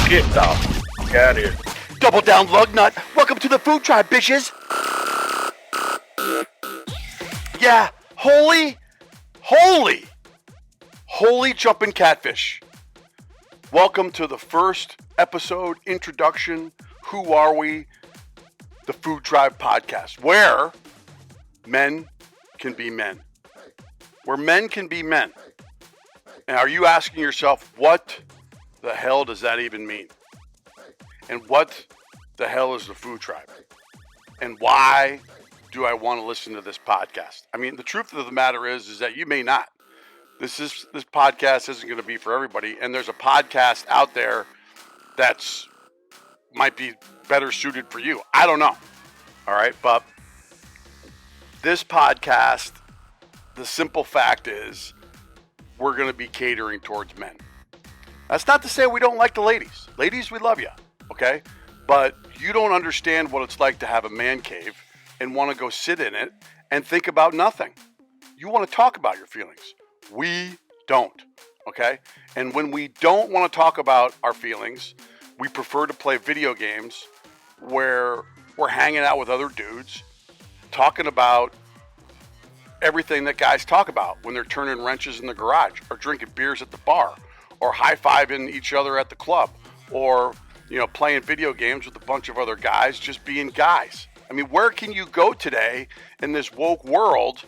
shit, dog. Get out of here. Double down, lug nut. Welcome to the Fo0H Tribe, bitches. Yeah, holy jumping catfish. Welcome to the first episode, introduction, Who Are We? The Fo0H Tribe Podcast, where men can be men. Where men can be men. Now, are you asking yourself, what the hell does that even mean? And what the hell is the Fo0H Tribe? And why do I want to listen to this podcast? I mean, the truth of the matter is that you may not. This podcast isn't going to be for everybody. And there's a podcast out there that's might be better suited for you. I don't know. All right. But this podcast, the simple fact is we're going to be catering towards men. That's not to say we don't like the ladies. Ladies, we love you. Okay. But you don't understand what it's like to have a man cave and want to go sit in it and think about nothing. You want to talk about your feelings. We don't. Okay. And when we don't want to talk about our feelings, we prefer to play video games where we're hanging out with other dudes, talking about everything that guys talk about when they're turning wrenches in the garage or drinking beers at the bar or high-fiving each other at the club or, playing video games with a bunch of other guys, just being guys. I mean, where can you go today in this woke world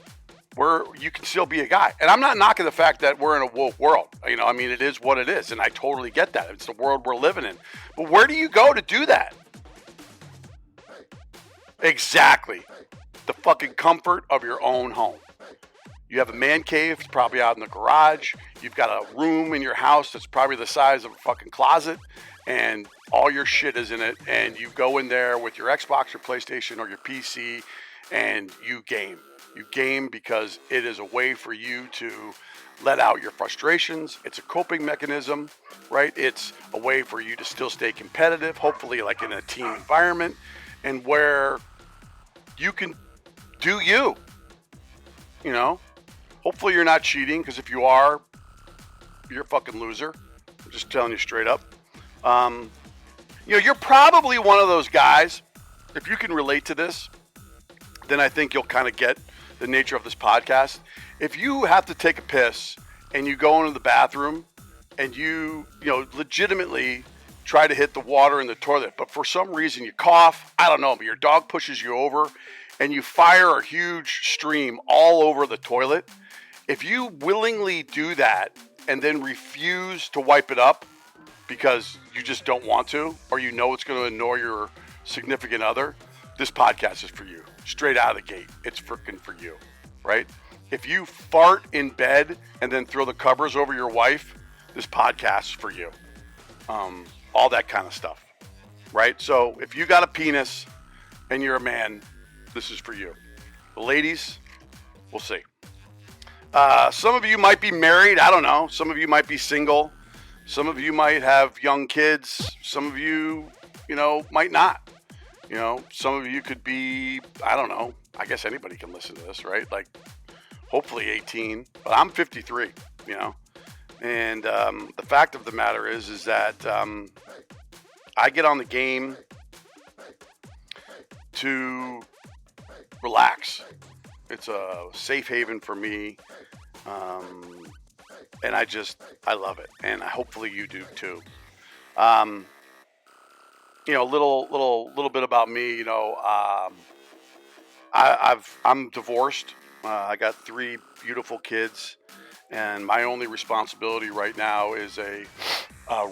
where you can still be a guy? And I'm not knocking the fact that we're in a woke world. It is what it is, and I totally get that. It's the world we're living in. But where do you go to do that? Exactly. The fucking comfort of your own home. You have a man cave, it's probably out in the garage. You've got a room in your house that's probably the size of a fucking closet, and all your shit is in it, and you go in there with your Xbox or PlayStation or your PC, and you game. You game because it is a way for you to let out your frustrations. It's a coping mechanism, right? It's a way for you to still stay competitive, hopefully like in a team environment, and where you can do you. Hopefully you're not cheating, because if you are, you're a fucking loser. I'm just telling you straight up. You're probably one of those guys. If you can relate to this, then I think you'll kind of get the nature of this podcast. If you have to take a piss and you go into the bathroom and you legitimately try to hit the water in the toilet, but for some reason you cough, I don't know, but your dog pushes you over and you fire a huge stream all over the toilet. If you willingly do that and then refuse to wipe it up because you just don't want to, or it's going to annoy your significant other, this podcast is for you. Straight out of the gate, it's freaking for you, right? If you fart in bed and then throw the covers over your wife, this podcast is for you. All that kind of stuff, right? So if you got a penis and you're a man, this is for you. The ladies, we'll see. Some of you might be married. I don't know. Some of you might be single. Some of you might have young kids. Some of you, might not. Some of you could be, I don't know. I guess anybody can listen to this, right? Like, hopefully 18. But I'm 53, And the fact of the matter is that I get on the game to relax. It's a safe haven for me. And I love it. And hopefully you do too. A little bit about me, I'm divorced. I got 3 beautiful kids, and my only responsibility right now is a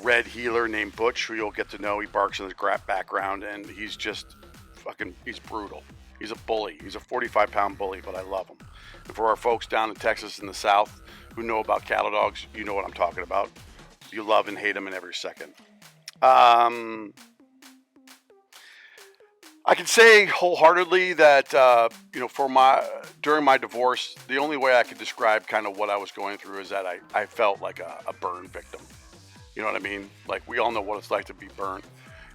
red heeler named Butch, who you'll get to know. He barks in his background, and he's just he's brutal. He's a bully. He's a 45-pound bully, but I love him. And for our folks down in Texas in the South who know about cattle dogs, you know what I'm talking about. You love and hate them in every second. I can say wholeheartedly that, during my divorce, the only way I could describe kind of what I was going through is that I felt like a burn victim. You know what I mean? Like, we all know what it's like to be burnt.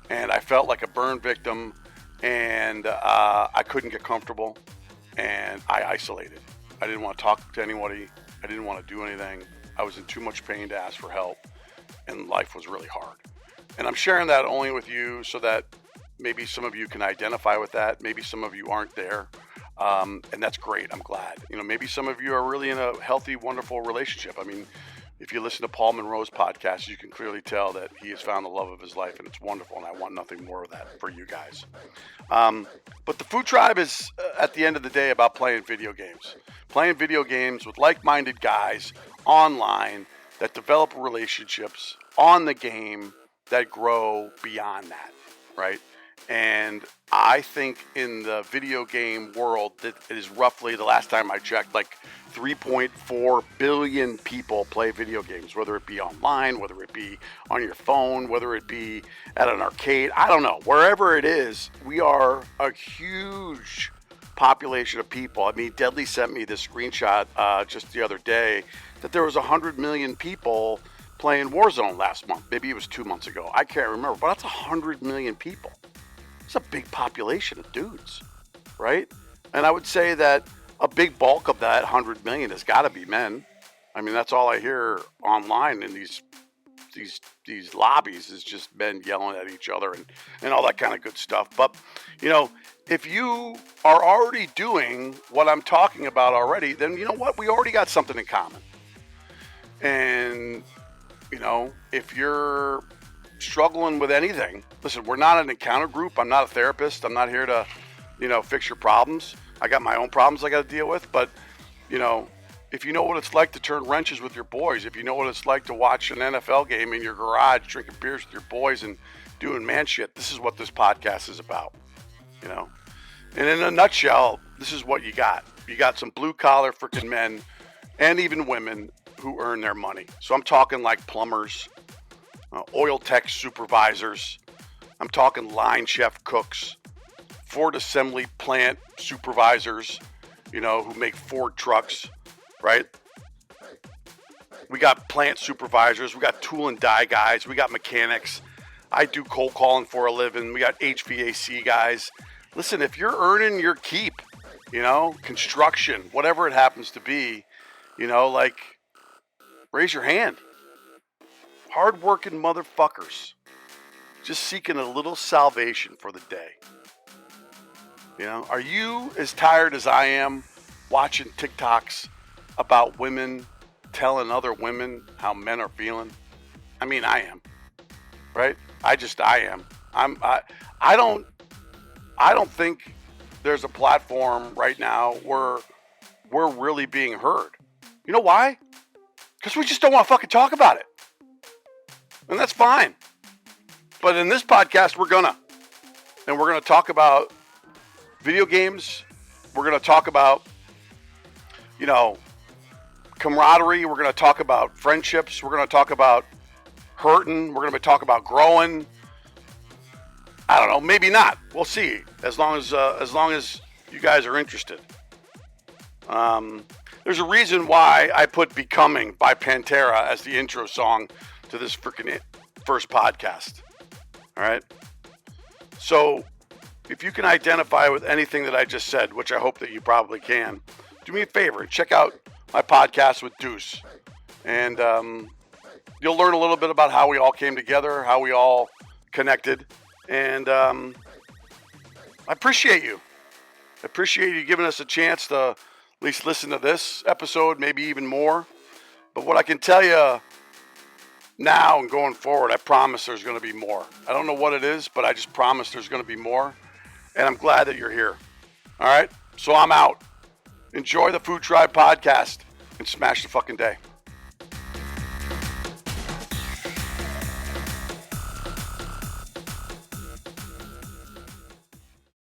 And I felt like a burn victim, and I couldn't get comfortable, and I isolated. I didn't want to talk to anybody. I didn't want to do anything. I was in too much pain to ask for help, and life was really hard. And I'm sharing that only with you so that maybe some of you can identify with that. Maybe some of you aren't there. And that's great. I'm glad. Maybe some of you are really in a healthy, wonderful relationship. I mean, if you listen to Paul Monroe's podcast, you can clearly tell that he has found the love of his life, and it's wonderful, and I want nothing more of that for you guys. But the Food Tribe is, at the end of the day, about playing video games. Playing video games with like-minded guys online that develop relationships on the game that grow beyond that, right? And I think in the video game world, that it is roughly, the last time I checked, like 3.4 billion people play video games, whether it be online, whether it be on your phone, whether it be at an arcade. I don't know. Wherever it is, we are a huge population of people. I mean, Deadly sent me this screenshot just the other day that there was 100 million people playing Warzone last month. Maybe it was 2 months ago. I can't remember, but that's 100 million people. It's a big population of dudes, right? And I would say that a big bulk of that 100 million has got to be men. I mean, that's all I hear online in these lobbies is just men yelling at each other and all that kind of good stuff. But, if you are already doing what I'm talking about already, then you know what? We already got something in common. And, if you're struggling with anything, listen, we're not an encounter group. I'm not a therapist. I'm not here to, fix your problems. I got my own problems I got to deal with. But, if you know what it's like to turn wrenches with your boys, if you know what it's like to watch an NFL game in your garage, drinking beers with your boys and doing man shit, this is what this podcast is about, And in a nutshell, this is what you got. You got some blue-collar freaking men and even women who earn their money. So I'm talking like plumbers, oil tech supervisors. I'm talking line chef cooks, Ford assembly plant supervisors, who make Ford trucks, right? We got plant supervisors. We got tool and die guys. We got mechanics. I do cold calling for a living. We got HVAC guys. Listen, if you're earning your keep, construction, whatever it happens to be, raise your hand. Hardworking motherfuckers just seeking a little salvation for the day. Are you as tired as I am watching TikToks about women telling other women how men are feeling? I mean, I am, right? I am. I don't think there's a platform right now where we're really being heard. You know why? Because we just don't want to fucking talk about it. And that's fine. But in this podcast, we're gonna talk about video games. We're gonna talk about, camaraderie. We're gonna talk about friendships. We're gonna talk about hurting. We're gonna talk about growing. I don't know, maybe not. We'll see. As long as you guys are interested. There's a reason why I put "Becoming" by Pantera as the intro song to this freaking first podcast. All right. So, if you can identify with anything that I just said, which I hope that you probably can, do me a favor and check out my podcast with Deuce, and you'll learn a little bit about how we all came together, how we all connected. And I appreciate you. I appreciate you giving us a chance to at least listen to this episode, maybe even more. But what I can tell you now and going forward, I promise there's going to be more. I don't know what it is, but I just promise there's going to be more. And I'm glad that you're here. All right? So I'm out. Enjoy the Food Tribe Podcast and smash the fucking day.